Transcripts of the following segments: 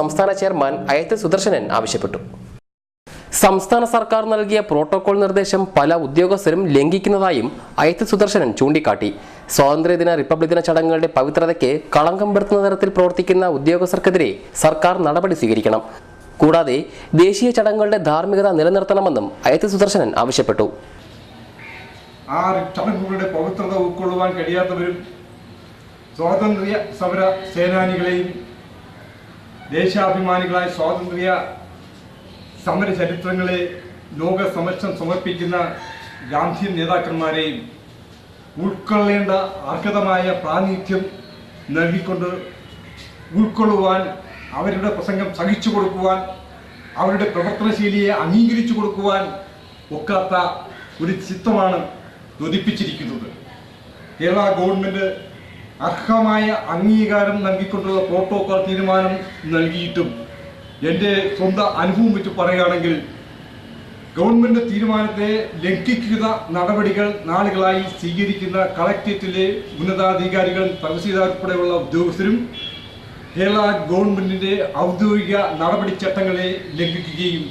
സംസ്ഥാന ചെയർമാൻ അയത്ത് സുദർശനൻ ആവശ്യപ്പെട്ടു. സംസ്ഥാന സർക്കാർ നൽകിയ പ്രോട്ടോകോൾ നിർദ്ദേശം പല ഉദ്യോഗസ്ഥരും ലംഘിക്കുന്നതായും അയത്ത് സുദർശനൻ ചൂണ്ടിക്കാട്ടി. സ്വാതന്ത്ര്യദിന റിപ്പബ്ലിക് ദിന ചടങ്ങുകളുടെ പവിത്രതയ്ക്ക് കളങ്കം വരുത്തുന്ന തരത്തിൽ പ്രവർത്തിക്കുന്ന ഉദ്യോഗസ്ഥർക്കെതിരെ സർക്കാർ നടപടി സ്വീകരിക്കണം. കൂടാതെ ദേശീയ ചടങ്ങുകളുടെ ധാർമ്മികത നിലനിർത്തണമെന്നും അയത്ത് സുദർശനൻ ആവശ്യപ്പെട്ടു. ആ ചടങ്ങുകളുടെ പവിത്രത ഉൾക്കൊള്ളുവാൻ കഴിയാത്തവരും സ്വാതന്ത്ര്യ സമര സേനാനികളെയും ദേശാഭിമാനികളായ സ്വാതന്ത്ര്യ സമര ചരിത്രങ്ങളെ ലോക സമക്ഷം സമർപ്പിക്കുന്ന ഗാന്ധി നേതാക്കന്മാരെയും ഉൾക്കൊള്ളേണ്ട അർഹതമായ പ്രാതിനിധ്യം നൽകിക്കൊണ്ട് ഉൾക്കൊള്ളുവാൻ, അവരുടെ പ്രസംഗം സഹിച്ചു കൊടുക്കുവാൻ, അവരുടെ പ്രവർത്തനശൈലിയെ അംഗീകരിച്ചു കൊടുക്കുവാൻ ഒക്കാത്ത ഒരു ചിത്രമാണ് ധ്വനിപ്പിച്ചിരിക്കുന്നത്. കേരള ഗവൺമെൻറ് അർഹമായ അംഗീകാരം നൽകിക്കൊണ്ടുള്ള പ്രോട്ടോകോൾ തീരുമാനം നൽകിയിട്ടും എൻ്റെ സ്വന്തം അനുഭവം വെച്ച് പറയുകയാണെങ്കിൽ ഗവൺമെൻറ് തീരുമാനത്തെ ലംഘിക്കുന്ന നടപടികൾ നാളുകളായി സ്വീകരിക്കുന്ന കളക്ടറേറ്റിലെ ഉന്നതാധികാരികൾ, തഹസീൽദാർ ഉൾപ്പെടെയുള്ള ഉദ്യോഗസ്ഥരും കേരള ഗവൺമെൻറ്റിൻ്റെ ഔദ്യോഗിക നടപടിച്ചട്ടങ്ങളെ ലംഘിക്കുകയും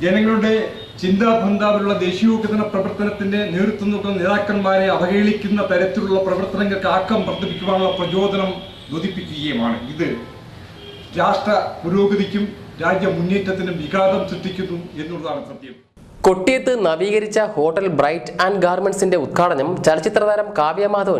ജനങ്ങളുടെ ചിന്താബന്ധാവിലുള്ള ദേശീയോദ്ഗ്രഥന പ്രവർത്തനത്തിൻ്റെ നേതൃത്വം നൽകുന്ന നേതാക്കന്മാരെ അവഹേളിക്കുന്ന തരത്തിലുള്ള പ്രവർത്തനങ്ങൾക്ക് ആക്കം വർദ്ധിപ്പിക്കുവാനുള്ള പ്രചോദനം ധ്വനിപ്പിക്കുകയുമാണ്. ഇത് രാഷ്ട്ര പുരോഗതിക്കും രാജ്യ മുന്നേറ്റത്തിനും വിഘാതം സൃഷ്ടിക്കുന്നു എന്നുള്ളതാണ് സത്യം. കൊട്ടിയത്ത് നവീകരിച്ച ഹോട്ടൽ ബ്രൈറ്റ് ആൻഡ് ഗാർമെന്റ്സിന്റെ ഉദ്ഘാടനം ചലച്ചിത്രതാരം കാവ്യ മാധവൻ